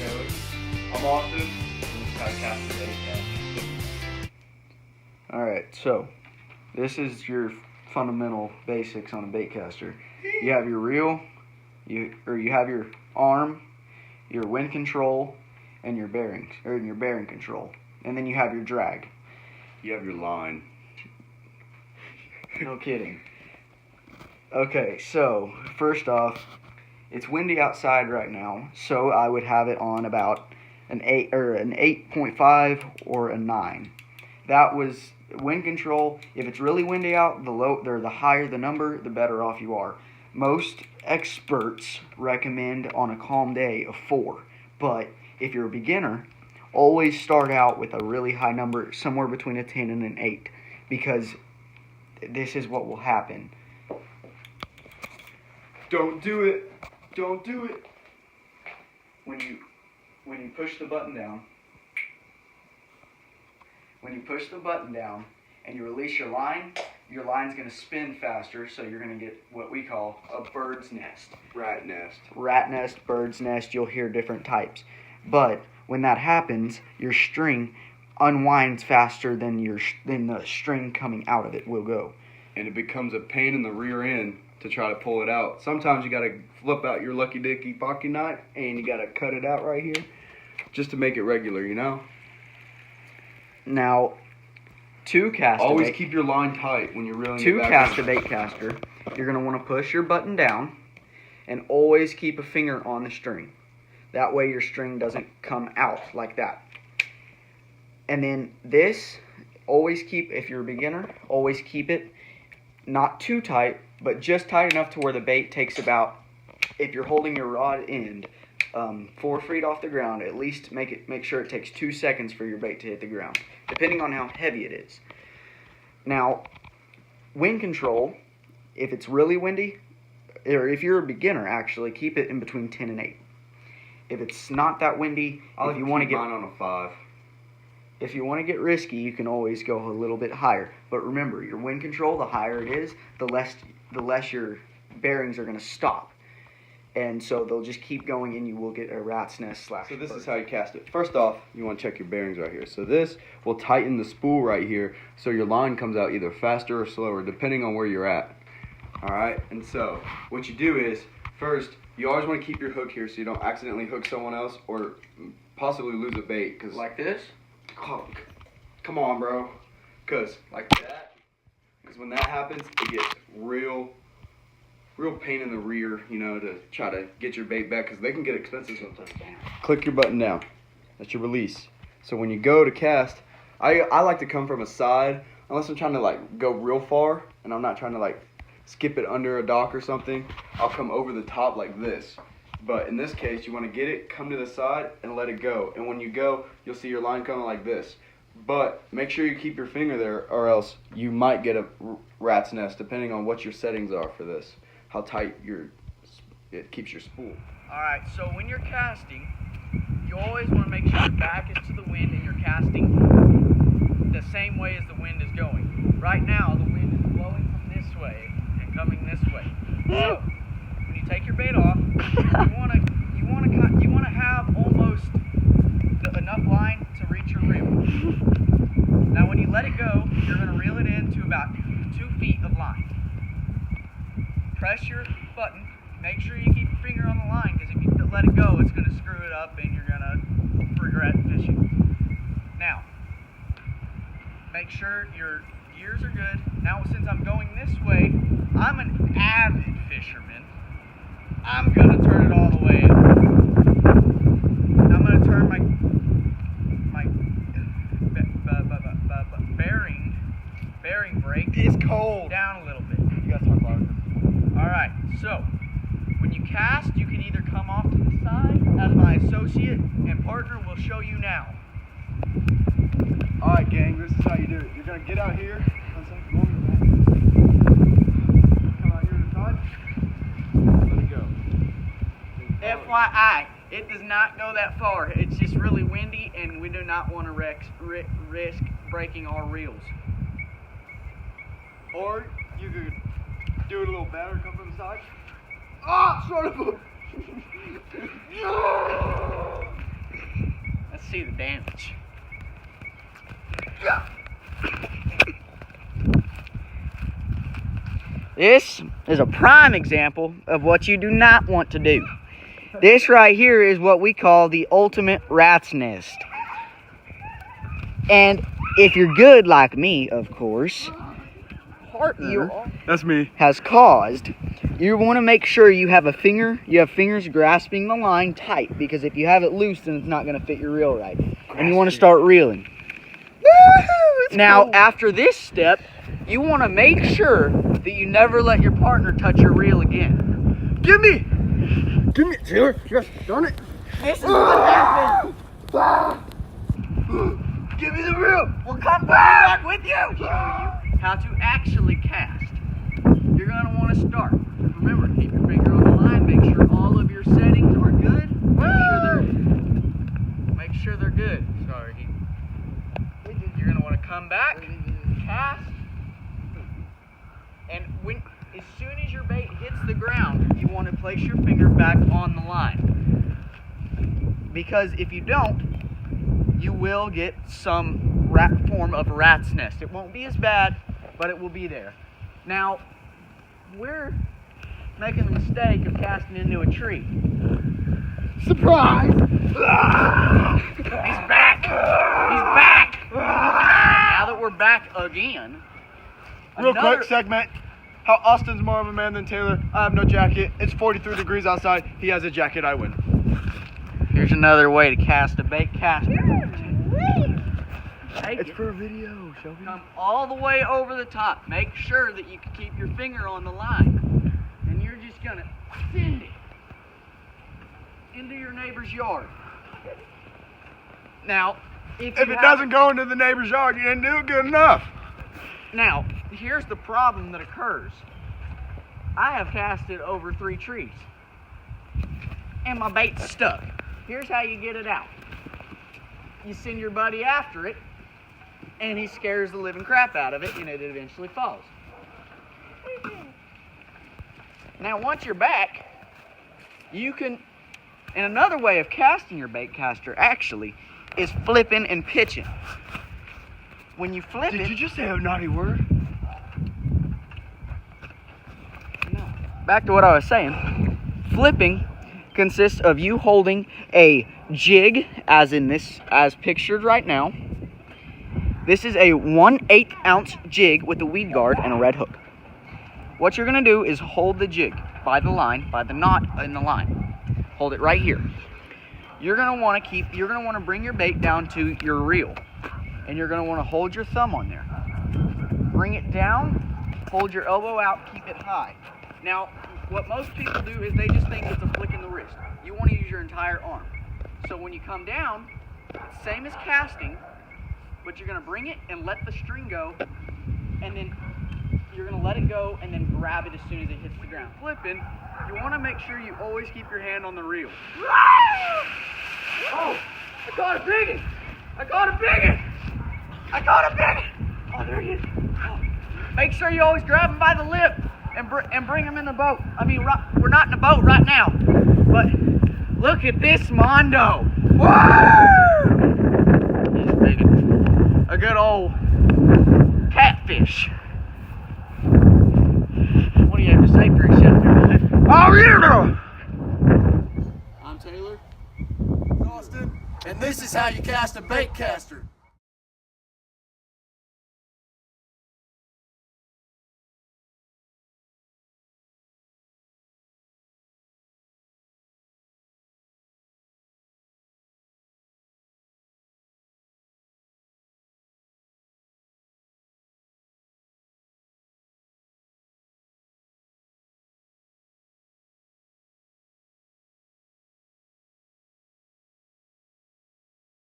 Taylor. I'm Austin, and this is how to cast a bait caster. Alright, so this is your fundamental basics on a bait caster. You have your reel, you have your arm, your wind control, and your bearings, or your bearing control. And then you have your drag. You have your line. No kidding. Okay, so first off, it's windy outside right now, so I would have it on about an 8 or an 8.5 or a 9. That was wind control. If it's really windy out, the higher the number, the better off you are. Most experts recommend on a calm day a 4, but if you're a beginner, always start out with a really high number, somewhere between a 10 and an 8, because this is what will happen. Don't do it. Don't do it. When you push the button down, and you release your line's going to spin faster, so you're going to get what we call a bird's nest. Rat nest. Rat nest, bird's nest, you'll hear different types. But when that happens, your string unwinds faster than the string coming out of it will go. And it becomes a pain in the rear end to try to pull it out. Sometimes you got to flip out your lucky dicky pocket knife and you got to cut it out right here just to make it regular, you know? Now, always keep your line tight when you're reeling to it back cast a in. bait caster, you're going to want to push your button down and always keep a finger on the string. That way your string doesn't come out like that. And then this, always keep, if you're a beginner, always keep it not too tight, but just tight enough to where the bait takes about, if you're holding your rod end 4 feet off the ground, at least make sure it takes 2 seconds for your bait to hit the ground, depending on how heavy it is. Now, wind control, if it's really windy, or if you're a beginner actually, keep it in between 10 and 8. If it's not that windy, if you want to get mine on a 5. If you want to get risky, you can always go a little bit higher. But remember, your wind control, the higher it is, the less your bearings are going to stop. And so they'll just keep going and you will get a rat's nest / So this is how you cast it. First off, you want to check your bearings right here. So this will tighten the spool right here so your line comes out either faster or slower depending on where you're at. Alright, and so what you do is, first, you always want to keep your hook here so you don't accidentally hook someone else or possibly lose a bait. Cause like this? Oh, come on, bro. Because like that. Because when that happens, it gets real pain in the rear, you know, to try to get your bait back, because they can get expensive sometimes. Click your button down. That's your release. So when you go to cast, I like to come from a side, unless I'm trying to like go real far, and I'm not trying to like skip it under a dock or something. I'll come over the top like this. But in this case, you want to get it, come to the side, and let it go. And when you go, you'll see your line coming like this. But make sure you keep your finger there, or else you might get a rat's nest, depending on what your settings are for this. How tight it keeps your spool. Alright, so when you're casting, you always want to make sure your back is to the wind and you're casting the same way as the wind is going. Right now, the wind is blowing from this way and coming this way. So, when you take your bait off, you want to have almost enough line to reach your reel. Now, when you let it go, you're going to reel it in to about 2 feet of line. Press your button. Make sure you keep your finger on the line, because if you let it go, it's going to screw it up and you're going to regret fishing. Now, make sure your gears are good. Now, since I'm going this way, I'm an avid fisherman. I'm going to turn it all the way up. I'm going to turn my bearing brake down a little bit. You guys talk about it. Alright, so when you cast, you can either come off to the side, as my associate and partner will show you now. Alright, gang, this is how you do it. You're going to get out here. Come out here to the side. Let it go. FYI, it does not go that far. It's just really windy, and we do not want to risk breaking our reels. Or you could do it a little better, come from the side. Ah, son of a... see the damage. This is a prime example of what you do not want to do. This right here is what we call the ultimate rat's nest. And if you're good like me, of course, partner That's me. has caused, you want to make sure you have fingers grasping the line tight, because if you have it loose, then it's not going to fit your reel right. And you want to start reeling. Now, after this step, you want to make sure that you never let your partner touch your reel again. Give me, Taylor. Yes, darn it. This is what happens. Give me the reel. We'll come back with you. Show you how to actually cast. You're going to want to start. Remember, keep your finger on the line. Make sure all of your settings are good. Make sure they're good. Sorry. You're going to want to come back, cast, and as soon as your bait hits the ground, you want to place your finger back on the line. Because if you don't, you will get some form of rat's nest. It won't be as bad, but it will be there. Now, we're making the mistake of casting into a tree. Surprise! He's back! He's back! Now that we're back again. Real quick segment. How Austin's more of a man than Taylor. I have no jacket. It's 43 degrees outside. He has a jacket. I win. Here's another way to cast a bait caster. It's for a video, Shelby. Come all the way over the top. Make sure that you can keep your finger on the line. And you're just going to send it into your neighbor's yard. Now, if it doesn't go into the neighbor's yard, you didn't do it good enough. Now, here's the problem that occurs. I have casted over 3 trees, and my bait's stuck. Here's how you get it out. You send your buddy after it, and he scares the living crap out of it, and it eventually falls. Now, once you're back, you can, and another way of casting your bait caster actually is flipping and pitching. When you flip it... Did you just say a naughty word? No. Back to what I was saying. Flipping consists of you holding a jig, as in this, as pictured right now. This is a 1/8 ounce jig with a weed guard and a red hook. What you're gonna do is hold the jig by the line, by the knot in the line. Hold it right here. You're gonna want to bring your bait down to your reel, and you're gonna want to hold your thumb on there. Bring it down, hold your elbow out, keep it high. Now, what most people do is they just think it's a flick in the wrist. You want to use your entire arm. So when you come down, it's same as casting, but you're gonna bring it and let the string go, and then you're gonna let it go and then grab it as soon as it hits the ground. Flipping, you want to make sure you always keep your hand on the reel. Oh, I caught a big one! I caught a big one! I caught a big one! Oh, there he is. Oh. Make sure you always grab him by the lip and bring him in the boat. I mean, we're not in the boat right now, but look at this mondo. Woo! He's a big one. A good old catfish. What do you have to say for yourself there, bud? Oh, yeah! I'm Taylor. Austin, and this is how you cast a bait caster.